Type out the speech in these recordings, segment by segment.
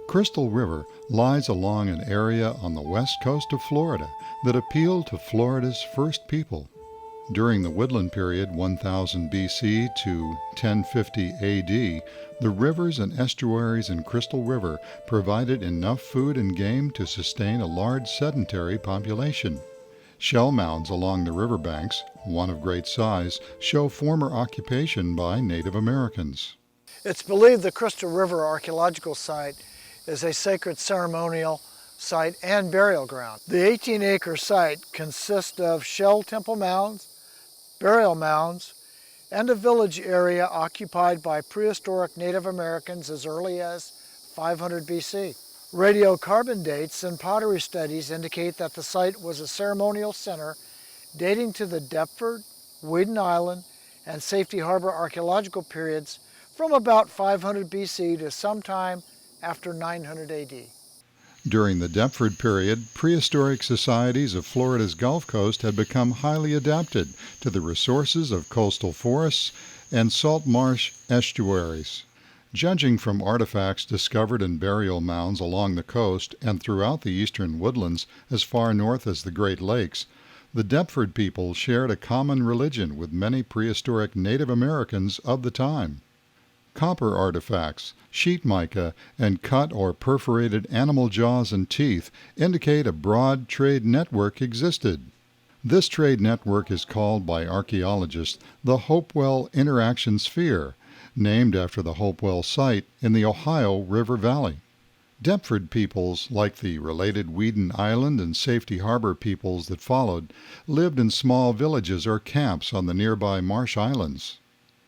Crystal River lies along an area on the west coast of Florida that appealed to Florida's first people. During the woodland period 1000 BC to 1050 AD, the rivers and estuaries in Crystal River provided enough food and game to sustain a large sedentary population. Shell mounds along the riverbanks, one of great size, show former occupation by Native Americans. It's believed the Crystal River Archaeological Site is a sacred ceremonial site and burial ground. The 18-acre site consists of shell temple mounds, burial mounds, and a village area occupied by prehistoric Native Americans as early as 500 BC. Radiocarbon dates and pottery studies indicate that the site was a ceremonial center dating to the Deptford, Weedon Island, and Safety Harbor archaeological periods from about 500 BC to sometime after 900 AD. During the Deptford period, prehistoric societies of Florida's Gulf Coast had become highly adapted to the resources of coastal forests and salt marsh estuaries. Judging from artifacts discovered in burial mounds along the coast and throughout the eastern woodlands as far north as the Great Lakes, the Deptford people shared a common religion with many prehistoric Native Americans of the time. Copper artifacts, sheet mica, and cut or perforated animal jaws and teeth indicate a broad trade network existed. This trade network is called by archaeologists the Hopewell Interaction Sphere, named after the Hopewell site in the Ohio River Valley. Deptford peoples, like the related Weedon Island and Safety Harbor peoples that followed, lived in small villages or camps on the nearby marsh islands.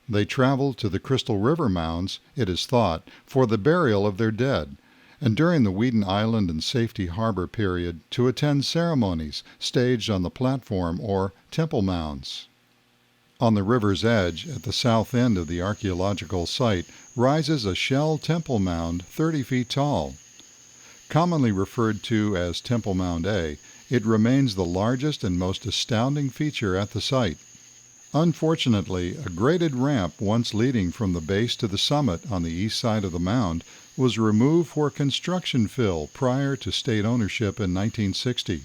They traveled to the Crystal River mounds, it is thought, for the burial of their dead, and during the Weedon Island and Safety Harbor period to attend ceremonies staged on the platform or temple mounds. On the river's edge, at the south end of the archaeological site, rises a shell temple mound 30 feet tall. Commonly referred to as Temple Mound A, it remains the largest and most astounding feature at the site. Unfortunately, a graded ramp once leading from the base to the summit on the east side of the mound was removed for construction fill prior to state ownership in 1960.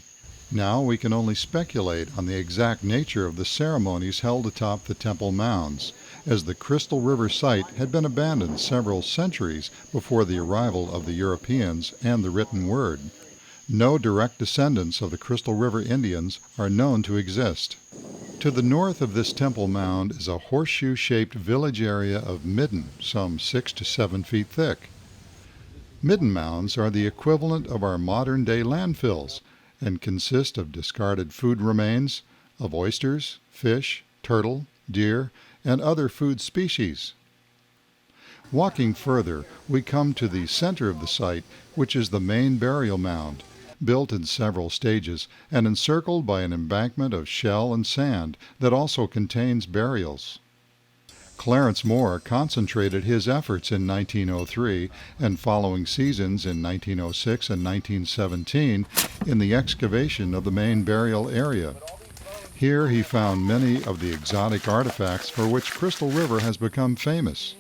Now we can only speculate on the exact nature of the ceremonies held atop the temple mounds, as the Crystal River site had been abandoned several centuries before the arrival of the Europeans and the written word. No direct descendants of the Crystal River Indians are known to exist. To the north of this temple mound is a horseshoe-shaped village area of midden, some 6 to 7 feet thick. Midden mounds are the equivalent of our modern-day landfills and consist of discarded food remains of oysters, fish, turtle, deer, and other food species. Walking further, we come to the center of the site, which is the main burial mound, built in several stages and encircled by an embankment of shell and sand that also contains burials. Clarence Moore concentrated his efforts in 1903 and following seasons in 1906 and 1917 in the excavation of the main burial area. Here he found many of the exotic artifacts for which Crystal River has become famous.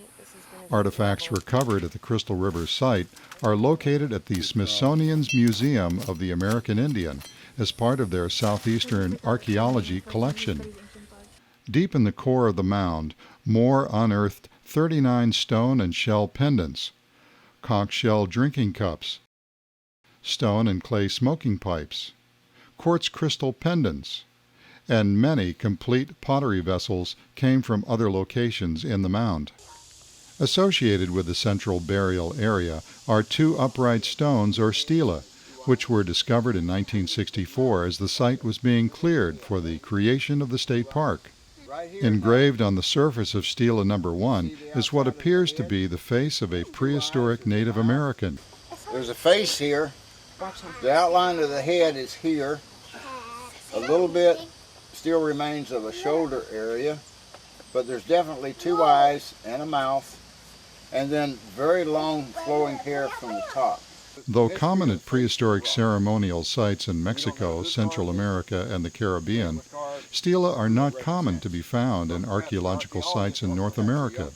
Artifacts recovered at the Crystal River site are located at the Smithsonian's Museum of the American Indian as part of their Southeastern Archaeology collection. Deep in the core of the mound, Moore unearthed 39 stone and shell pendants, conch shell drinking cups, stone and clay smoking pipes, quartz crystal pendants, and many complete pottery vessels came from other locations in the mound. Associated with the central burial area are 2 upright stones or stela, which were discovered in 1964 as the site was being cleared for the creation of the state park. Engraved on the surface of stela number 1 is what appears to be the face of a prehistoric Native American. There's a face here. The outline of the head is here. A little bit still remains of a shoulder area, but there's definitely 2 eyes and a mouth, and then very long flowing hair from the top. Though common at prehistoric ceremonial sites in Mexico, Central America, and the Caribbean, stela are not common to be found in archaeological sites in North America.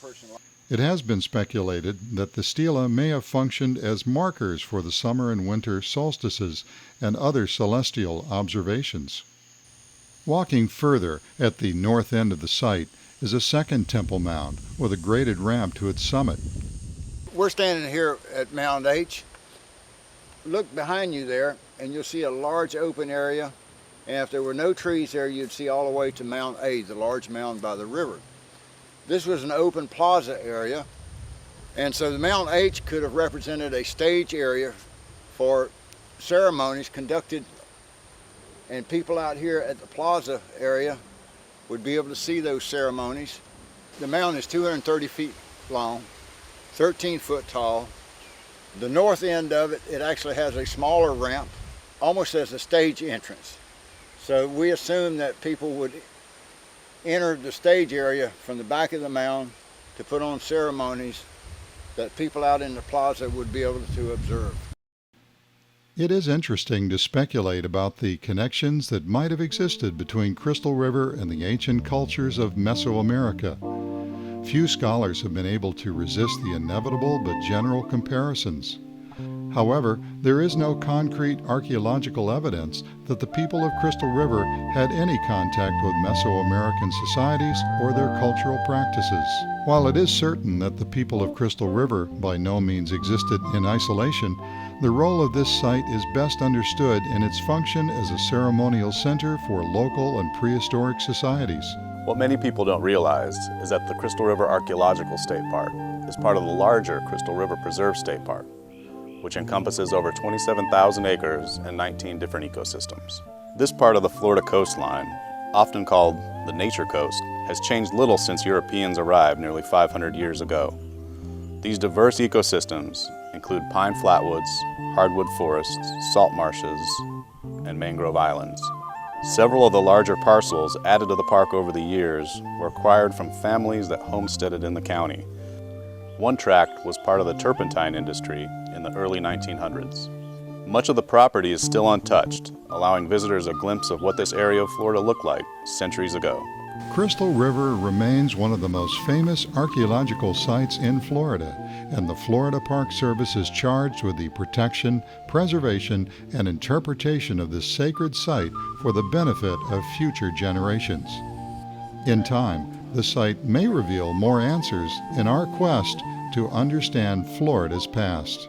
It has been speculated that the stela may have functioned as markers for the summer and winter solstices and other celestial observations. Walking further, at the north end of the site, is a second temple mound with a graded ramp to its summit. We're standing here at Mound H. Look behind you there and you'll see a large open area, and if there were no trees there you'd see all the way to Mount A, the large mound by the river. This was an open plaza area, and so the Mount H could have represented a stage area for ceremonies conducted, and people out here at the plaza area would be able to see those ceremonies. The mound is 230 feet long, 13 foot tall. The north end of it, it actually has a smaller ramp, almost as a stage entrance. So we assume that people would enter the stage area from the back of the mound to put on ceremonies that people out in the plaza would be able to observe. It is interesting to speculate about the connections that might have existed between Crystal River and the ancient cultures of Mesoamerica. Few scholars have been able to resist the inevitable but general comparisons. However, there is no concrete archaeological evidence that the people of Crystal River had any contact with Mesoamerican societies or their cultural practices. While it is certain that the people of Crystal River by no means existed in isolation, the role of this site is best understood in its function as a ceremonial center for local and prehistoric societies. What many people don't realize is that the Crystal River Archaeological State Park is part of the larger Crystal River Preserve State Park, which encompasses over 27,000 acres and 19 different ecosystems. This part of the Florida coastline, often called the Nature Coast, has changed little since Europeans arrived nearly 500 years ago. These diverse ecosystems include pine flatwoods, hardwood forests, salt marshes, and mangrove islands. Several of the larger parcels added to the park over the years were acquired from families that homesteaded in the county. One tract was part of the turpentine industry in the early 1900s. Much of the property is still untouched, allowing visitors a glimpse of what this area of Florida looked like centuries ago. Crystal River remains one of the most famous archaeological sites in Florida, and the Florida Park Service is charged with the protection, preservation, and interpretation of this sacred site for the benefit of future generations. In time, the site may reveal more answers in our quest to understand Florida's past.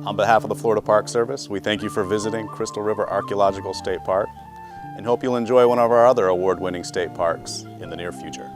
On behalf of the Florida Park Service, we thank you for visiting Crystal River Archaeological State Park and hope you'll enjoy one of our other award-winning state parks in the near future.